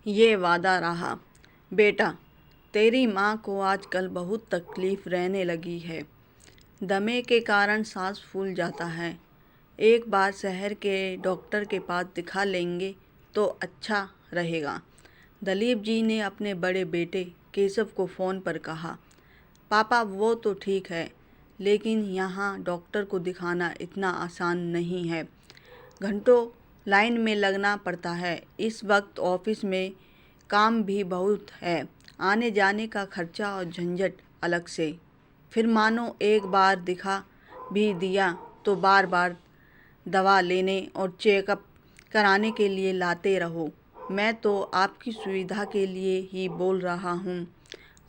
ये वादा रहा। बेटा, तेरी माँ को आजकल बहुत तकलीफ रहने लगी है। दमे के कारण सांस फूल जाता है। एक बार शहर के डॉक्टर के पास दिखा लेंगे तो अच्छा रहेगा। दलीप जी ने अपने बड़े बेटे केशव को फ़ोन पर कहा। पापा, वो तो ठीक है, लेकिन यहाँ डॉक्टर को दिखाना इतना आसान नहीं है। घंटों लाइन में लगना पड़ता है। इस वक्त ऑफिस में काम भी बहुत है, आने जाने का खर्चा और झंझट अलग से। फिर मानो एक बार दिखा भी दिया तो बार बार दवा लेने और चेकअप कराने के लिए लाते रहो। मैं तो आपकी सुविधा के लिए ही बोल रहा हूँ।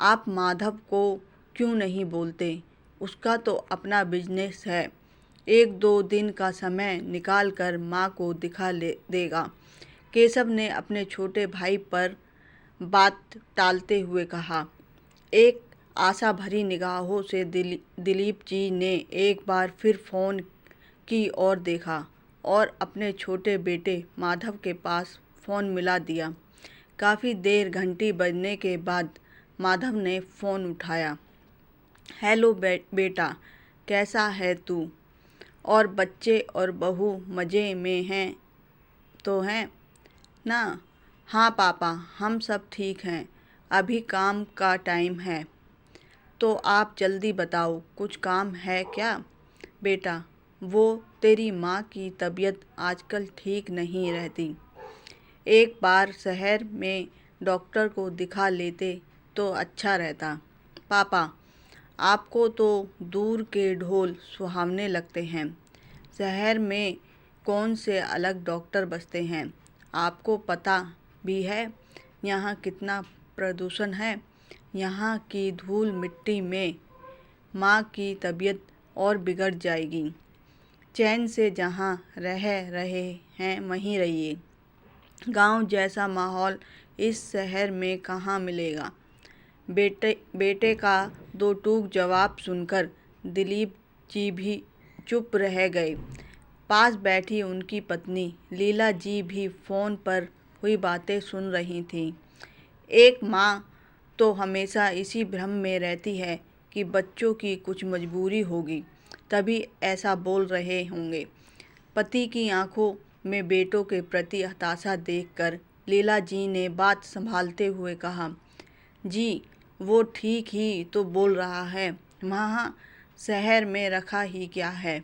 आप माधव को क्यों नहीं बोलते? उसका तो अपना बिजनेस है। एक दो दिन का समय निकाल कर माँ को दिखा ले देगा। केशव ने अपने छोटे भाई पर बात टालते हुए कहा। एक आशा भरी निगाहों से दिलीप जी ने एक बार फिर फ़ोन की ओर देखा और अपने छोटे बेटे माधव के पास फ़ोन मिला दिया। काफ़ी देर घंटी बजने के बाद माधव ने फ़ोन उठाया। हेलो बेटा, कैसा है तू? और बच्चे और बहू मज़े में हैं तो हैं ना? हाँ पापा, हम सब ठीक हैं। अभी काम का टाइम है, तो आप जल्दी बताओ, कुछ काम है क्या? बेटा, वो तेरी माँ की तबीयत आजकल ठीक नहीं रहती। एक बार शहर में डॉक्टर को दिखा लेते तो अच्छा रहता। पापा, आपको तो दूर के ढोल सुहावने लगते हैं। शहर में कौन से अलग डॉक्टर बसते हैं? आपको पता भी है यहाँ कितना प्रदूषण है। यहाँ की धूल मिट्टी में माँ की तबीयत और बिगड़ जाएगी। चैन से जहाँ रह रहे हैं वहीं रहिए। गांव जैसा माहौल इस शहर में कहाँ मिलेगा? बेटे का दो टूक जवाब सुनकर दिलीप जी भी चुप रह गए। पास बैठी उनकी पत्नी लीला जी भी फ़ोन पर हुई बातें सुन रही थीं। एक माँ तो हमेशा इसी भ्रम में रहती है कि बच्चों की कुछ मजबूरी होगी, तभी ऐसा बोल रहे होंगे। पति की आंखों में बेटों के प्रति हताशा देखकर लीला जी ने बात संभालते हुए कहा। जी, वो ठीक ही तो बोल रहा है। वहाँ शहर में रखा ही क्या है?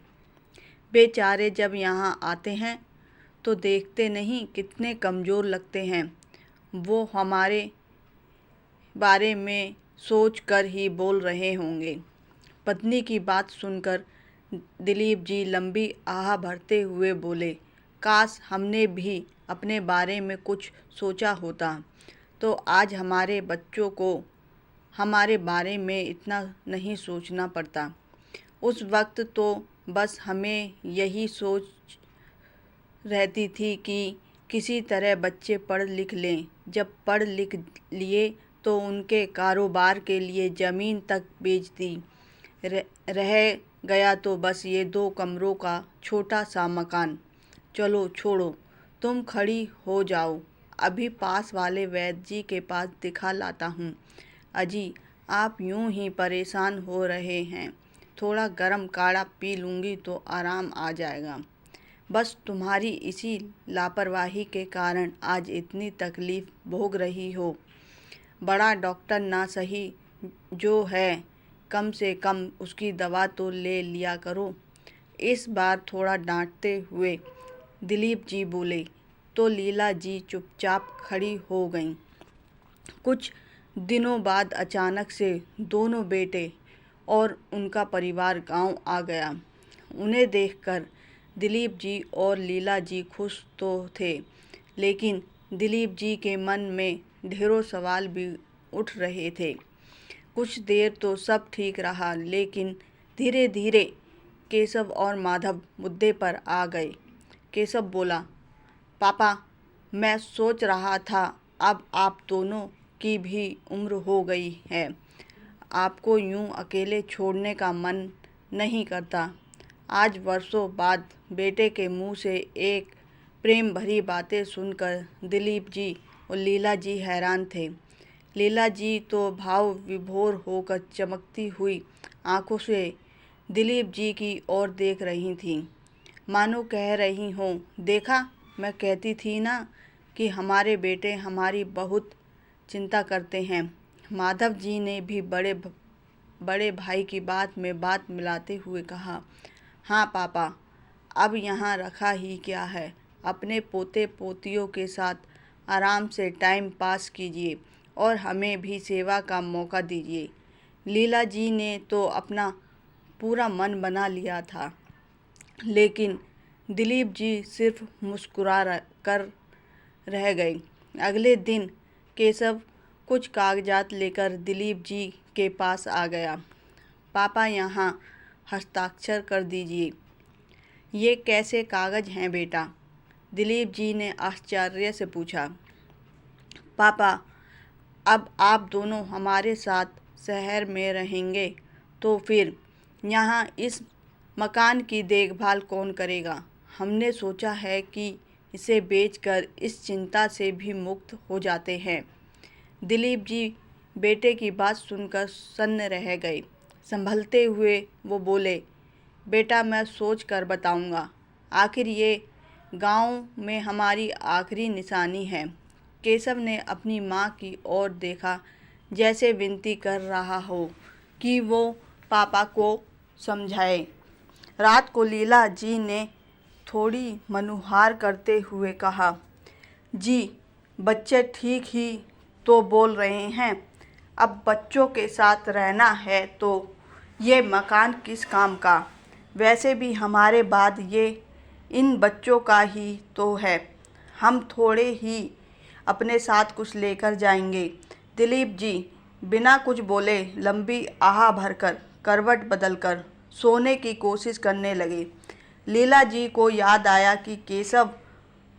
बेचारे जब यहाँ आते हैं तो देखते नहीं कितने कमज़ोर लगते हैं। वो हमारे बारे में सोच कर ही बोल रहे होंगे। पत्नी की बात सुनकर दिलीप जी लंबी आह भरते हुए बोले। काश हमने भी अपने बारे में कुछ सोचा होता तो आज हमारे बच्चों को हमारे बारे में इतना नहीं सोचना पड़ता। उस वक्त तो बस हमें यही सोच रहती थी कि किसी तरह बच्चे पढ़ लिख लें। जब पढ़ लिख लिए तो उनके कारोबार के लिए ज़मीन तक बेच दी। रह गया तो बस ये 2 कमरों का छोटा सा मकान। चलो छोड़ो, तुम खड़ी हो जाओ, अभी पास वाले वैद्य जी के पास दिखा लाता हूँ। अजी, आप यूं ही परेशान हो रहे हैं, थोड़ा गरम काढ़ा पी लूँगी तो आराम आ जाएगा। बस तुम्हारी इसी लापरवाही के कारण आज इतनी तकलीफ़ भोग रही हो। बड़ा डॉक्टर ना सही जो है, कम से कम उसकी दवा तो ले लिया करो। इस बार थोड़ा डांटते हुए दिलीप जी बोले तो लीला जी चुपचाप खड़ी हो गईं। कुछ दिनों बाद अचानक से दोनों बेटे और उनका परिवार गांव आ गया। उन्हें देखकर दिलीप जी और लीला जी खुश तो थे, लेकिन दिलीप जी के मन में ढेरों सवाल भी उठ रहे थे। कुछ देर तो सब ठीक रहा, लेकिन धीरे धीरे केशव और माधव मुद्दे पर आ गए। केशव बोला, पापा, मैं सोच रहा था अब आप दोनों की भी उम्र हो गई है, आपको यूं अकेले छोड़ने का मन नहीं करता। आज वर्षों बाद बेटे के मुंह से एक प्रेम भरी बातें सुनकर दिलीप जी और लीला जी हैरान थे। लीला जी तो भाव विभोर होकर चमकती हुई आंखों से दिलीप जी की ओर देख रही थीं, मानो कह रही हों, देखा, मैं कहती थी ना कि हमारे बेटे हमारी बहुत चिंता करते हैं। माधव जी ने भी बड़े भाई की बात में बात मिलाते हुए कहा, हाँ पापा, अब यहाँ रखा ही क्या है, अपने पोते पोतियों के साथ आराम से टाइम पास कीजिए और हमें भी सेवा का मौका दीजिए। लीला जी ने तो अपना पूरा मन बना लिया था, लेकिन दिलीप जी सिर्फ कर रह गए। अगले दिन केशव कुछ कागजात लेकर दिलीप जी के पास आ गया। पापा, यहाँ हस्ताक्षर कर दीजिए। ये कैसे कागज हैं बेटा? दिलीप जी ने आश्चर्य से पूछा। पापा, अब आप दोनों हमारे साथ शहर में रहेंगे तो फिर यहाँ इस मकान की देखभाल कौन करेगा? हमने सोचा है कि इसे बेचकर इस चिंता से भी मुक्त हो जाते हैं। दिलीप जी बेटे की बात सुनकर सन्न रह गए। संभलते हुए वो बोले, बेटा, मैं सोच कर बताऊंगा। आखिर ये गांव में हमारी आखिरी निशानी है। केशव ने अपनी माँ की ओर देखा, जैसे विनती कर रहा हो कि वो पापा को समझाए। रात को लीला जी ने थोड़ी मनुहार करते हुए कहा, जी, बच्चे ठीक ही तो बोल रहे हैं। अब बच्चों के साथ रहना है तो ये मकान किस काम का? वैसे भी हमारे बाद ये इन बच्चों का ही तो है। हम थोड़े ही अपने साथ कुछ लेकर जाएंगे। दिलीप जी बिना कुछ बोले लंबी आह भरकर करवट बदलकर सोने की कोशिश करने लगे। लीला जी को याद आया कि केशव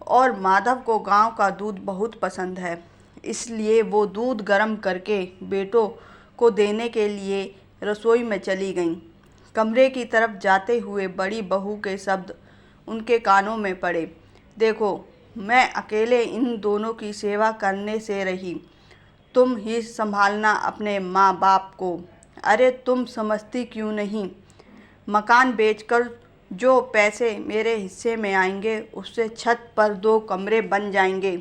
और माधव को गांव का दूध बहुत पसंद है, इसलिए वो दूध गर्म करके बेटों को देने के लिए रसोई में चली गईं। कमरे की तरफ जाते हुए बड़ी बहू के शब्द उनके कानों में पड़े, देखो, मैं अकेले इन दोनों की सेवा करने से रही, तुम ही संभालना अपने माँ बाप को। अरे तुम समझती क्यों नहीं? मकान बेचकर जो पैसे मेरे हिस्से में आएंगे उससे छत पर 2 कमरे बन जाएंगे।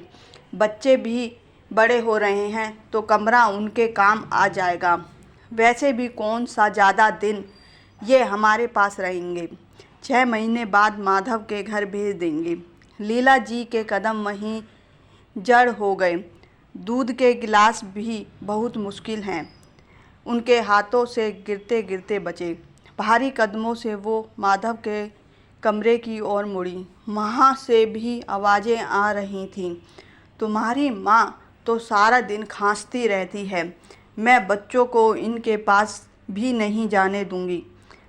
बच्चे भी बड़े हो रहे हैं तो कमरा उनके काम आ जाएगा। वैसे भी कौन सा ज़्यादा दिन ये हमारे पास रहेंगे। 6 महीने बाद माधव के घर भेज देंगे। लीला जी के कदम वहीं जड़ हो गए। दूध के गिलास भी बहुत मुश्किल हैं, उनके हाथों से गिरते गिरते बचे। भारी कदमों से वो माधव के कमरे की ओर मुड़ी। वहाँ से भी आवाज़ें आ रही थीं, तुम्हारी माँ तो सारा दिन खांसती रहती है, मैं बच्चों को इनके पास भी नहीं जाने दूंगी।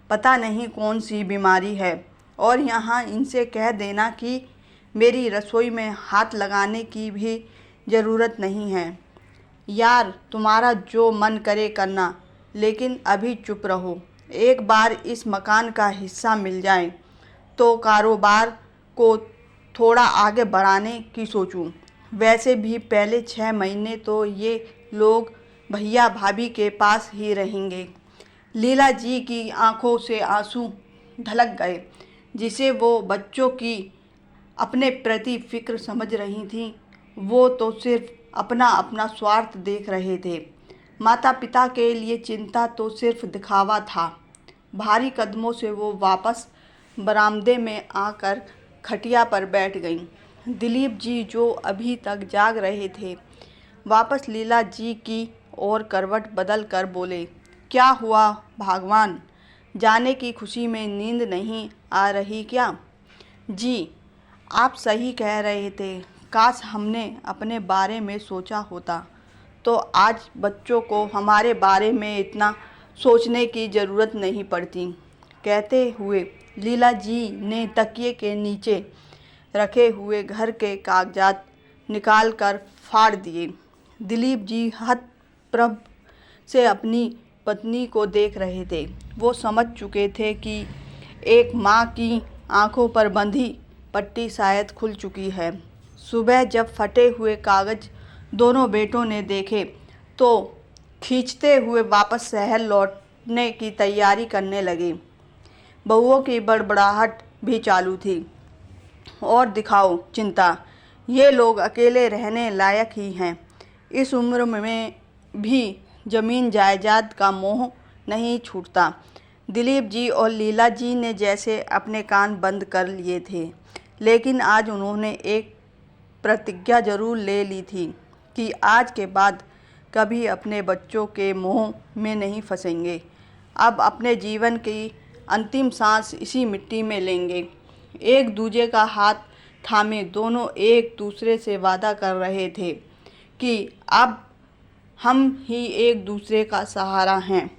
पता नहीं कौन सी बीमारी है। और यहाँ इनसे कह देना कि मेरी रसोई में हाथ लगाने की भी ज़रूरत नहीं है। यार, तुम्हारा जो मन करे करना, लेकिन अभी चुप रहो। एक बार इस मकान का हिस्सा मिल जाए तो कारोबार को थोड़ा आगे बढ़ाने की सोचूं। वैसे भी पहले 6 महीने तो ये लोग भैया भाभी के पास ही रहेंगे। लीला जी की आंखों से आंसू ढलक गए, जिसे वो बच्चों की अपने प्रति फिक्र समझ रही थीं। वो तो सिर्फ अपना अपना स्वार्थ देख रहे थे। माता पिता के लिए चिंता तो सिर्फ दिखावा था। भारी कदमों से वो वापस बरामदे में आकर खटिया पर बैठ गईं। दिलीप जी, जो अभी तक जाग रहे थे, वापस लीला जी की ओर करवट बदल कर बोले, क्या हुआ भगवान, जाने की खुशी में नींद नहीं आ रही क्या? जी, आप सही कह रहे थे। काश हमने अपने बारे में सोचा होता तो आज बच्चों को हमारे बारे में इतना सोचने की ज़रूरत नहीं पड़ती। कहते हुए लीला जी ने तकिए के नीचे रखे हुए घर के कागजात निकाल कर फाड़ दिए। दिलीप जी हतप्रभ से अपनी पत्नी को देख रहे थे। वो समझ चुके थे कि एक माँ की आंखों पर बंधी पट्टी शायद खुल चुकी है। सुबह जब फटे हुए कागज दोनों बेटों ने देखे तो खींचते हुए वापस शहर लौटने की तैयारी करने लगे। बहुओं की बड़बड़ाहट भी चालू थी। और दिखाओ चिंता, ये लोग अकेले रहने लायक ही हैं। इस उम्र में भी ज़मीन जायदाद का मोह नहीं छूटता। दिलीप जी और लीला जी ने जैसे अपने कान बंद कर लिए थे, लेकिन आज उन्होंने एक प्रतिज्ञा जरूर ले ली थी कि आज के बाद कभी अपने बच्चों के मोह में नहीं फंसेंगे। अब अपने जीवन की अंतिम सांस इसी मिट्टी में लेंगे। एक दूजे का हाथ थामे दोनों एक दूसरे से वादा कर रहे थे कि अब हम ही एक दूसरे का सहारा हैं।